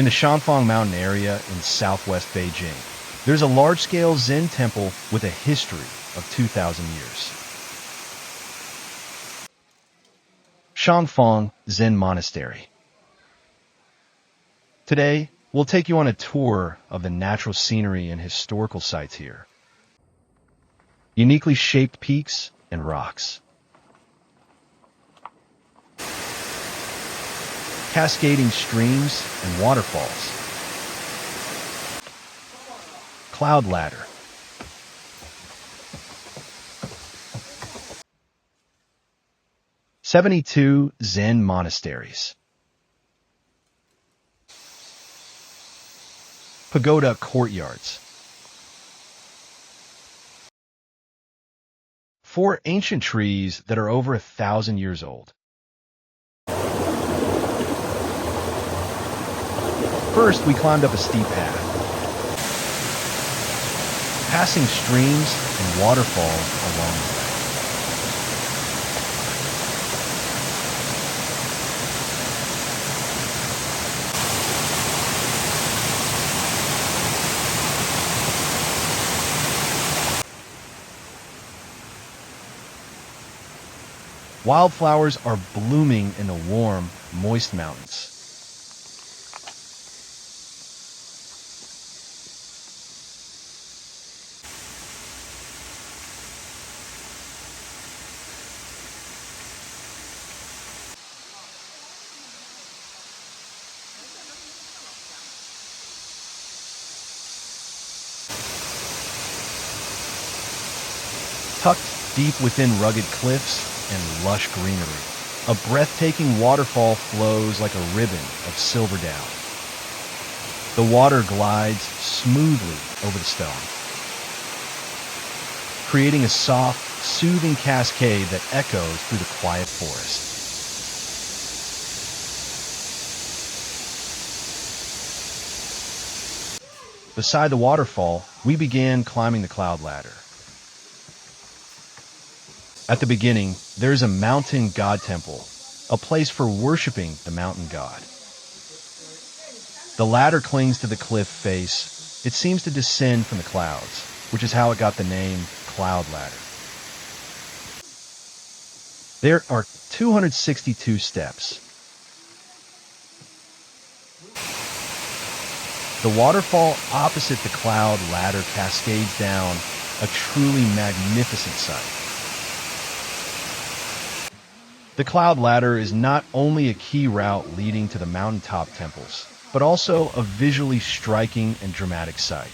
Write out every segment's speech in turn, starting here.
In the Shangfang Mountain area in southwest Beijing, there's a large-scale Zen temple with a history of 2,000 years. Shangfang Zen Monastery. Today, we'll take you on a tour of the natural scenery and historical sites here. Uniquely shaped peaks and rocks. Cascading streams and waterfalls. Cloud ladder. "72 Zen Monasteries. Pagoda courtyards. 4 ancient trees that are over 1,000 years old. First, we climbed up a steep path, passing streams and waterfalls along the way. Wildflowers are blooming in the warm, moist mountains. Tucked deep within rugged cliffs and lush greenery, a breathtaking waterfall flows like a ribbon of silver down. The water glides smoothly over the stone, creating a soft, soothing cascade that echoes through the quiet forest. Beside the waterfall, we began climbing the cloud ladder. At the beginning, there is a mountain god temple, a place for worshiping the mountain god. The ladder clings to the cliff face. It seems to descend from the clouds, which is how it got the name Cloud Ladder. There are 262 steps. The waterfall opposite the cloud ladder cascades down, a truly magnificent sight. The cloud ladder is not only a key route leading to the mountaintop temples, but also a visually striking and dramatic sight.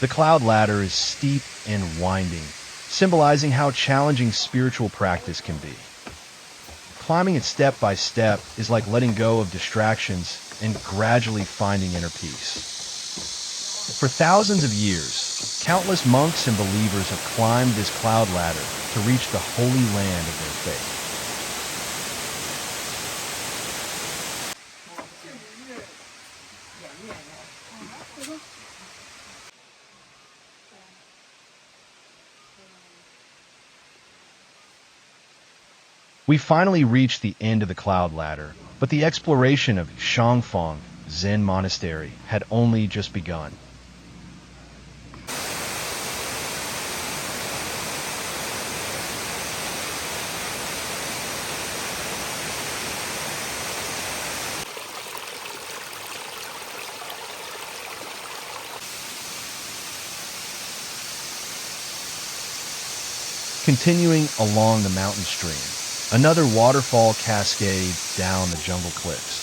The cloud ladder is steep and winding, symbolizing how challenging spiritual practice can be. Climbing it step by step is like letting go of distractions and gradually finding inner peace. For thousands of years, countless monks and believers have climbed this cloud ladder to reach the holy land of their faith. We finally reached the end of the cloud ladder, but the exploration of Shangfang Zen Monastery had only just begun. Continuing along the mountain stream, another waterfall cascades down the jungle cliffs.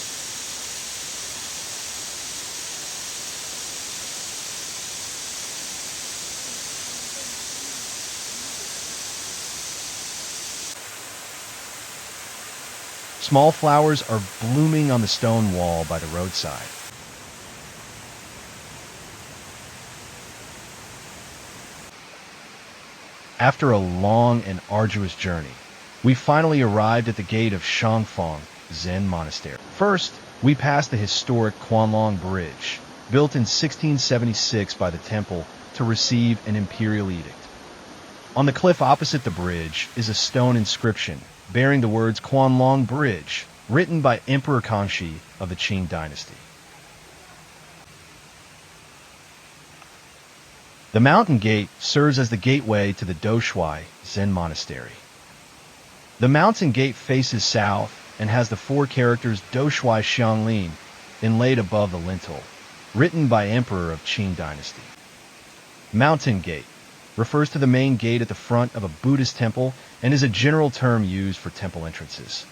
Small flowers are blooming on the stone wall by the roadside. After a long and arduous journey, we finally arrived at the gate of Shangfang Zen Monastery. First, we passed the historic Qianlong Bridge, built in 1676 by the temple to receive an imperial edict. On the cliff opposite the bridge is a stone inscription bearing the words Qianlong Bridge, written by Emperor Kangxi of the Qing dynasty. The mountain gate serves as the gateway to the Doushui Zen Monastery. The mountain gate faces south and has the four characters Doushui Xianglin inlaid above the lintel, written by Emperor of Qing dynasty. Mountain gate refers to the main gate at the front of a Buddhist temple and is a general term used for temple entrances.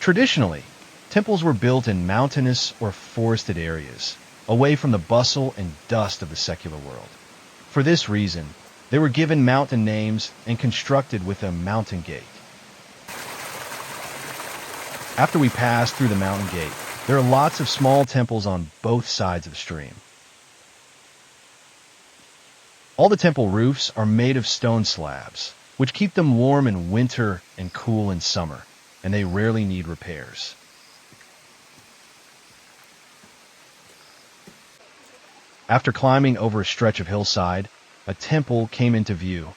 Traditionally, temples were built in mountainous or forested areas, away from the bustle and dust of the secular world. For this reason, they were given mountain names and constructed with a mountain gate. After we pass through the mountain gate, there are lots of small temples on both sides of the stream. All the temple roofs are made of stone slabs, which keep them warm in winter and cool in summer, and they rarely need repairs. After climbing over a stretch of hillside, a temple came into view.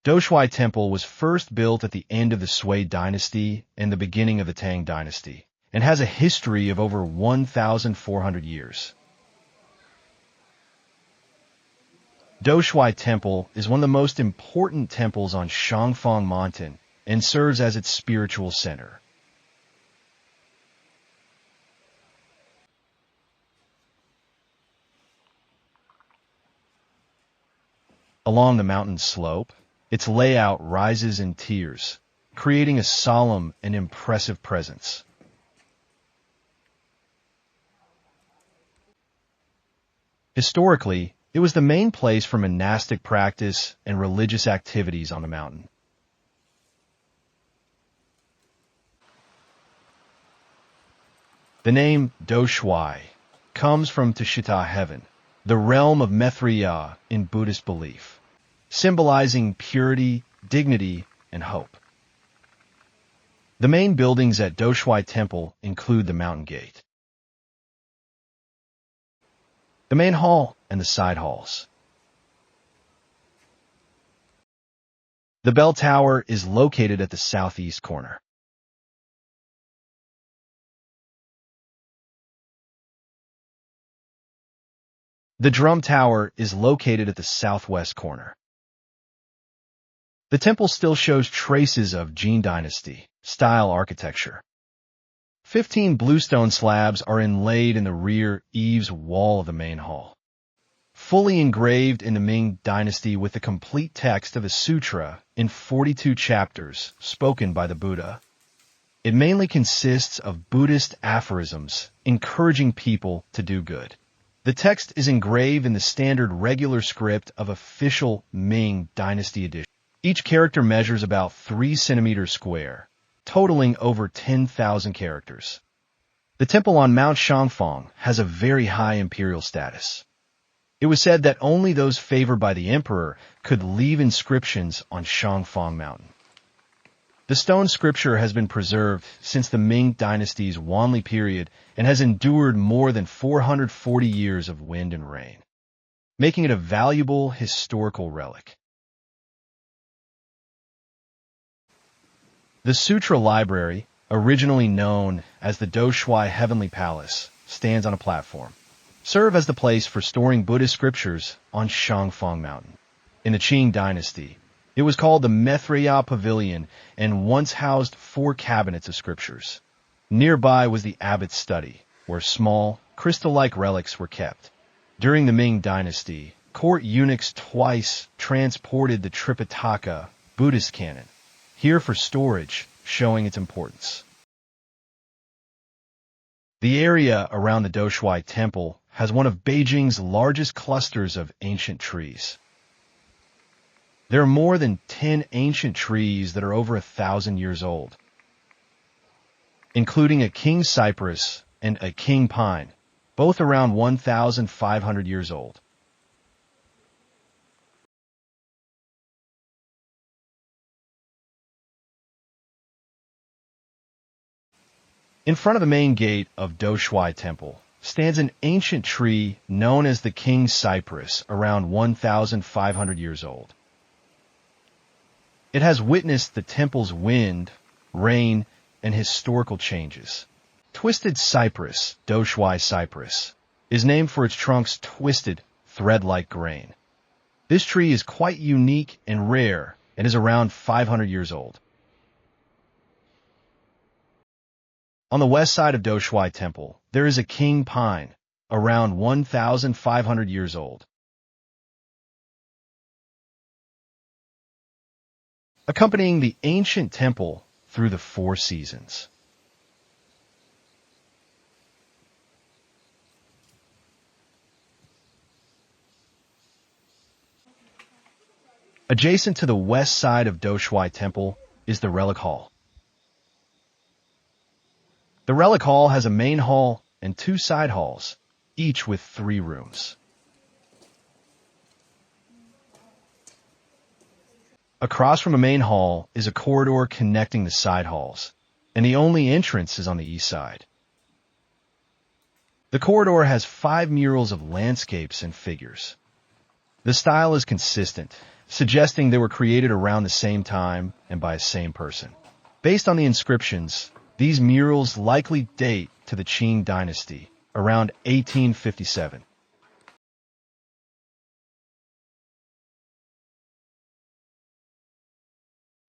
Doushui Temple was first built at the end of the Sui dynasty and the beginning of the Tang dynasty, and has a history of over 1,400 years. Doushui Temple is one of the most important temples on Shangfang Mountain and serves as its spiritual center. Along the mountain slope, its layout rises in tiers, creating a solemn and impressive presence. Historically, it was the main place for monastic practice and religious activities on the mountain. The name Doushui comes from Tashita heaven, the realm of Maitreya in Buddhist belief, symbolizing purity, dignity, and hope. The main buildings at Doushui Temple include the mountain gate, the main hall, and the side halls. The bell tower is located at the southeast corner. The drum tower is located at the southwest corner. The temple still shows traces of Jin Dynasty style architecture. 15 bluestone slabs are inlaid in the rear eaves wall of the main hall, fully engraved in the Ming Dynasty with the complete text of a sutra in 42 chapters spoken by the Buddha. It mainly consists of Buddhist aphorisms encouraging people to do good. The text is engraved in the standard regular script of official Ming Dynasty edition. Each character measures about 3 centimeters square, totaling over 10,000 characters. The temple on Mount Shangfang has a very high imperial status. It was said that only those favored by the emperor could leave inscriptions on Shangfang Mountain. The stone scripture has been preserved since the Ming Dynasty's Wanli period and has endured more than 440 years of wind and rain, making it a valuable historical relic. The Sutra Library, originally known as the Doushui Heavenly Palace, stands on a platform, serve as the place for storing Buddhist scriptures on Shangfang Mountain. In the Qing Dynasty, it was called the Maitreya Pavilion and once housed 4 cabinets of scriptures. Nearby was the abbot's study, where small, crystal-like relics were kept. During the Ming Dynasty, court eunuchs twice transported the Tripitaka Buddhist canon, here for storage, showing its importance. The area around the Doushui Temple has one of Beijing's largest clusters of ancient trees. There are more than 10 ancient trees that are over 1,000 years old, including a king cypress and a king pine, both around 1,500 years old. In front of the main gate of Doushui Temple, stands an ancient tree known as the King's Cypress, around 1,500 years old. It has witnessed the temple's wind, rain, and historical changes. Twisted cypress, Doshui cypress, is named for its trunk's twisted, thread-like grain. This tree is quite unique and rare and is around 500 years old. On the west side of Doshui Temple, there is a king pine, around 1,500 years old. Accompanying the ancient temple through the four seasons. Adjacent to the west side of Doshui Temple is the Relic Hall. The Relic Hall has a main hall and two side halls, each with 3 rooms. Across from the main hall is a corridor connecting the side halls, and the only entrance is on the east side. The corridor has 5 murals of landscapes and figures. The style is consistent, suggesting they were created around the same time and by the same person. Based on the inscriptions, these murals likely date to the Qing dynasty, around 1857.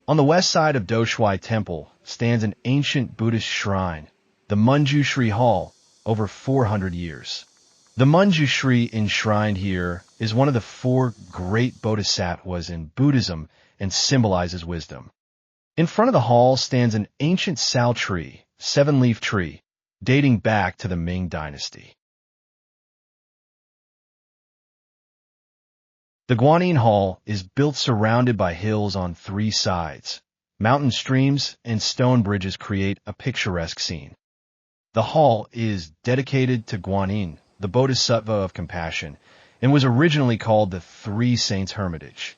On the west side of Doshui Temple stands an ancient Buddhist shrine, the Manjushri Hall, over 400 years. The Manjushri enshrined here is one of the 4 great bodhisattvas in Buddhism and symbolizes wisdom. In front of the hall stands an ancient sao tree, 7-leaf tree, dating back to the Ming dynasty. The Guanyin Hall is built surrounded by hills on 3 sides. Mountain streams and stone bridges create a picturesque scene. The hall is dedicated to Guanyin, the Bodhisattva of compassion, and was originally called the 3 Saints Hermitage.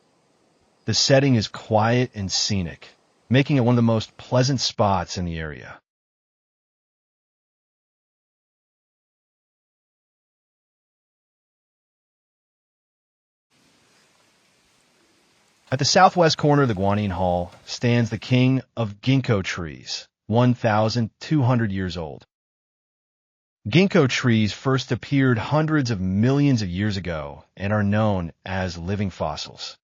The setting is quiet and scenic, making it one of the most pleasant spots in the area. At the southwest corner of the Guanyin Hall stands the king of ginkgo trees, 1,200 years old. Ginkgo trees first appeared hundreds of millions of years ago and are known as living fossils.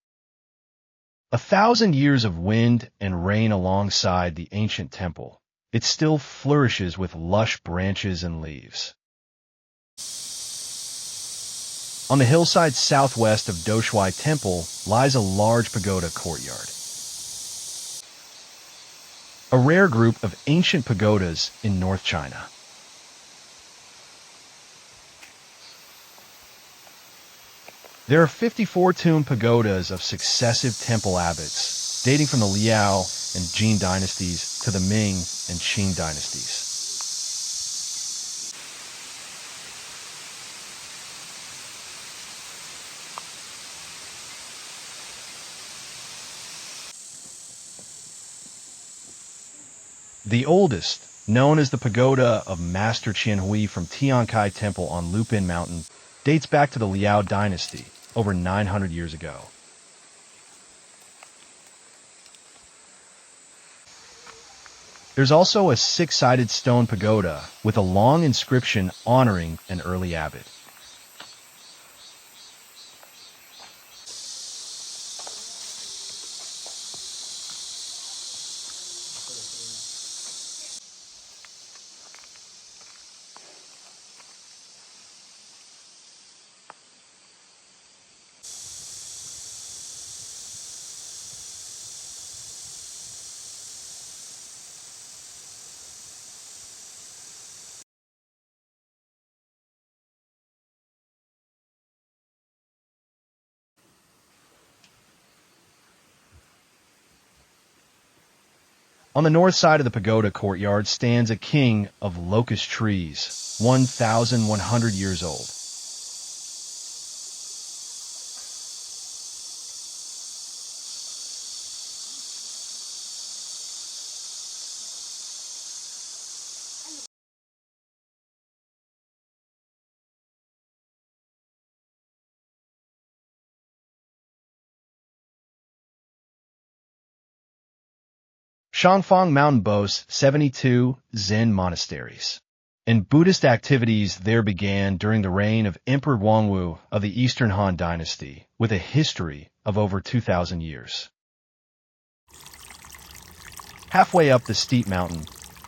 1,000 years of wind and rain alongside the ancient temple, it still flourishes with lush branches and leaves. On the hillside southwest of Doshui Temple lies a large pagoda courtyard. A rare group of ancient pagodas in North China. There are 54 tomb pagodas of successive temple abbots, dating from the Liao and Jin dynasties to the Ming and Qing dynasties. The oldest, known as the pagoda of Master Qianhui from Tiankai Temple on Lupin Mountain, dates back to the Liao dynasty, over 900 years ago. There's also a 6-sided stone pagoda with a long inscription honoring an early abbot. On the north side of the pagoda courtyard stands a king of locust trees, 1,100 years old. Shangfang Mountain boasts 72 Zen monasteries, and Buddhist activities there began during the reign of Emperor Wangwu of the Eastern Han Dynasty, with a history of over 2,000 years. Halfway up the steep mountain,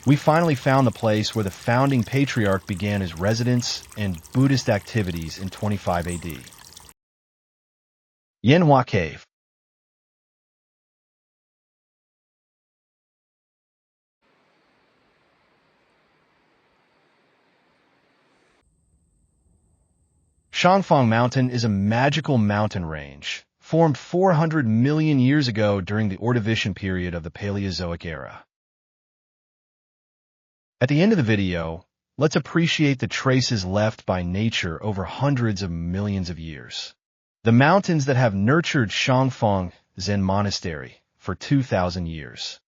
we finally found the place where the founding patriarch began his residence and Buddhist activities in 25 AD. Yanhua Cave. Shangfang Mountain is a magical mountain range, formed 400 million years ago during the Ordovician period of the Paleozoic era. At the end of the video, let's appreciate the traces left by nature over hundreds of millions of years. The mountains that have nurtured Shangfang Zen Monastery for 2,000 years.